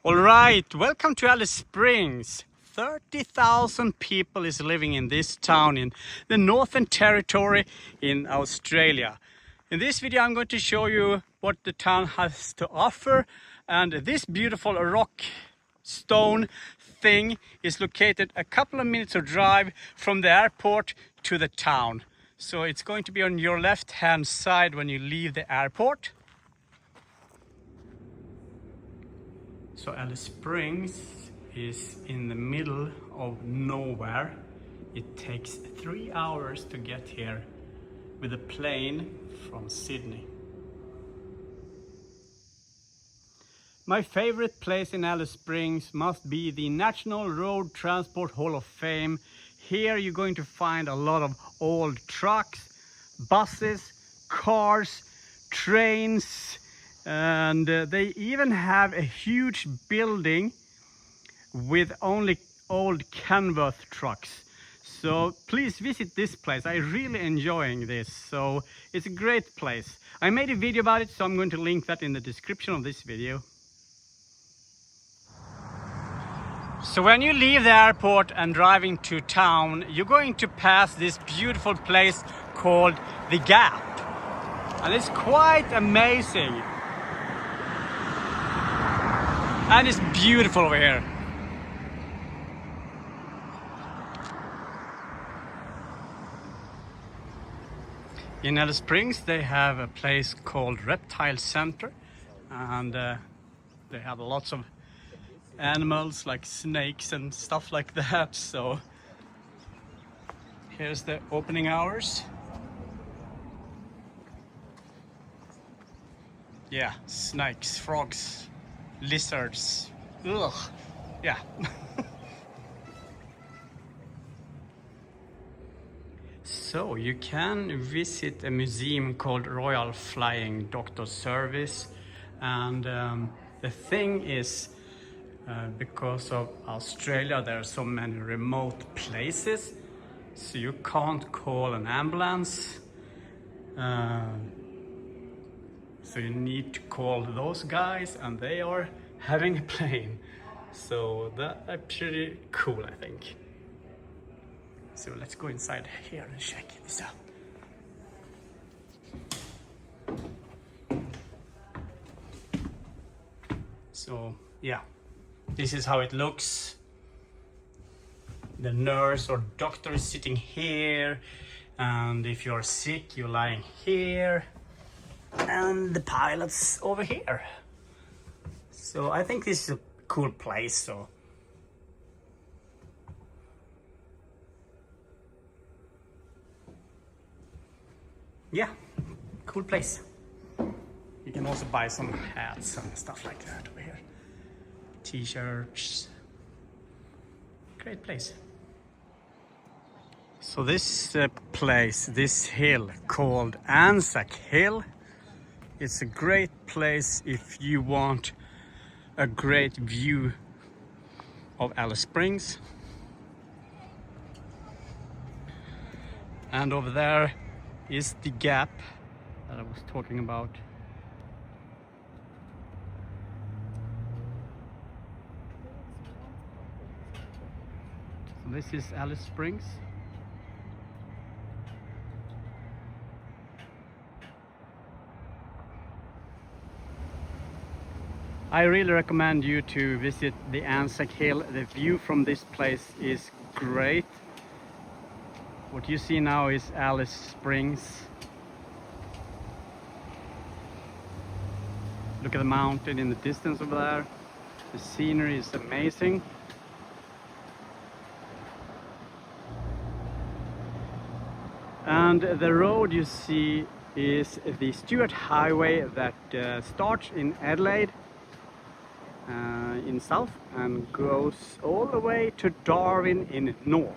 All right, welcome to Alice Springs. 30,000 people is living in this town in the Northern Territory in Australia. In this video I'm going to show you what the town has to offer, and this beautiful rock stone thing is located a couple of minutes of drive from the airport to the town. So it's going to be on your left hand side when you leave the airport. So Alice Springs is in the middle of nowhere. It takes 3 hours to get here with a plane from Sydney. My favorite place in Alice Springs must be the National Road Transport Hall of Fame. Here you're going to find a lot of old trucks, buses, cars, trains, and they even have a huge building with only old Kenworth trucks. So please visit this place. I'm really enjoying this. So it's a great place. I made a video about it, so I'm going to link that in the description of this video. So when you leave the airport and driving to town, you're going to pass this beautiful place called the Gap. And it's quite amazing. And it's beautiful over here. In Alice Springs they have a place called Reptile Center, and they have lots of animals like snakes and stuff like that. So here's the opening hours. Yeah, snakes, frogs, lizards. Ugh. Yeah. So you can visit a museum called Royal Flying Doctor Service, and the thing is, because of Australia there are so many remote places, so you can't call an ambulance, so you need to call those guys, and they are having a plane. So that's pretty cool, I think. So let's go inside here and check this out. So yeah, this is how it looks. The nurse or doctor is sitting here, and if you're sick you're lying here, and the pilot's over here. So I think this is a cool place. So yeah, cool place. You can also buy some hats and stuff like that over here. T-shirts. Great place. So this place, this hill called Anzac Hill, it's a great place if you want a great view of Alice Springs. And over there is the Gap that I was talking about. So this is Alice Springs. I really recommend you to visit the Anzac Hill. The view from this place is great. What you see now is Alice Springs. Look at the mountain in the distance over there. The scenery is amazing. And the road you see is the Stuart Highway that starts in Adelaide in south and goes all the way to Darwin in north.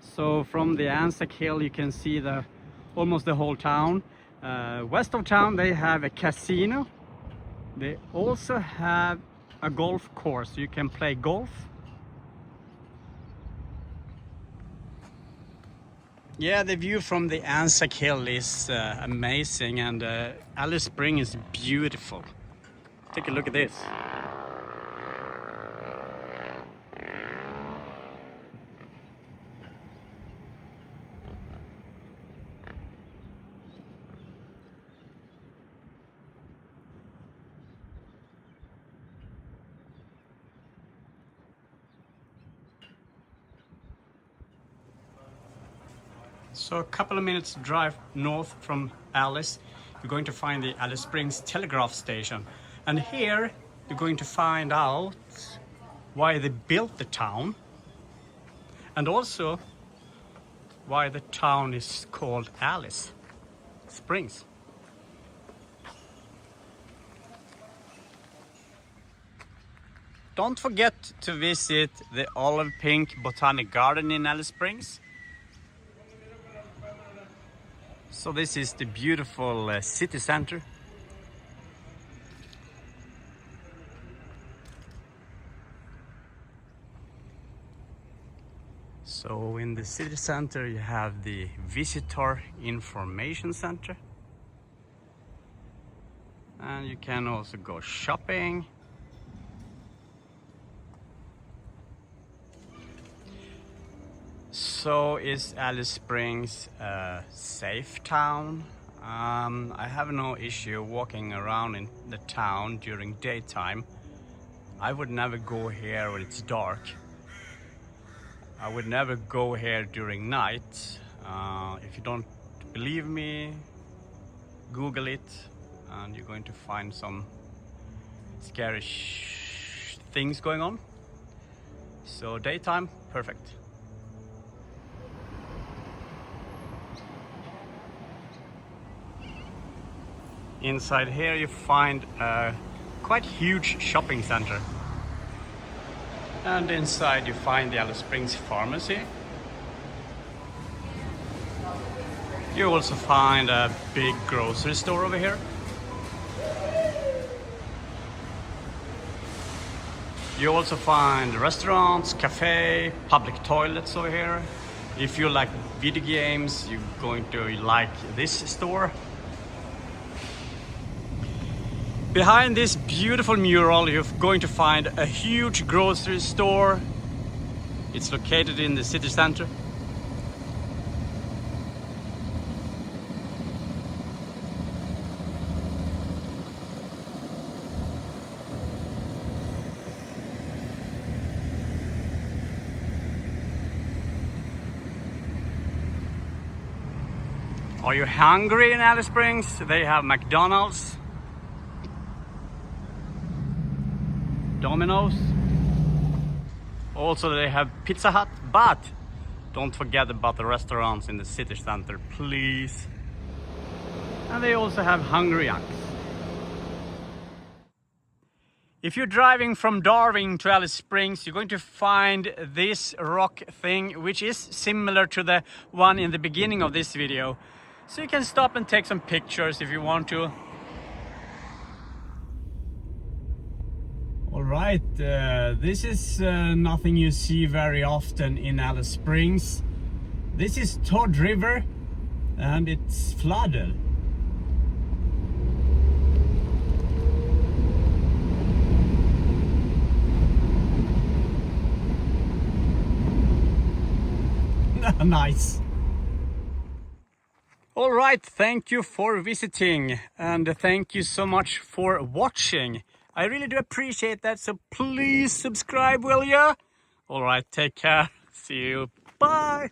So from the Anzac Hill you can see almost the whole town. West of town they have a casino. They also have a golf course. You can play golf. Yeah, the view from the Anzac Hill is amazing, and Alice Springs is beautiful. Take a look at this. So a couple of minutes drive north from Alice, you're going to find the Alice Springs Telegraph station. And here you're going to find out why they built the town, and also why the town is called Alice Springs. Don't forget to visit the olive pink botanic garden in Alice Springs. So this is the beautiful city center. So in the city center you have the visitor information center. And you can also go shopping. So is Alice Springs a safe town? I have no issue walking around in the town during daytime. I would never go here when it's dark. I would never go here during night. If you don't believe me, Google it and you're going to find some scary things going on. So daytime, perfect. Inside here you find a quite huge shopping center. And inside you find the Alice Springs Pharmacy. You also find a big grocery store over here. You also find restaurants, cafe, public toilets over here. If you like video games, you're going to like this store. Behind this beautiful mural, you're going to find a huge grocery store. It's located in the city center. Are you hungry in Alice Springs? They have McDonald's, Domino's, also they have Pizza Hut, but don't forget about the restaurants in the city center, please. And they also have Hungry Jack's. If you're driving from Darwin to Alice Springs, you're going to find this rock thing, which is similar to the one in the beginning of this video. So you can stop and take some pictures if you want to. Alright, this is nothing you see very often in Alice Springs. This is Todd River and it's flooded. Nice. Alright, thank you for visiting and thank you so much for watching. I really do appreciate that, so please subscribe, will ya? Alright, take care. See you. Bye.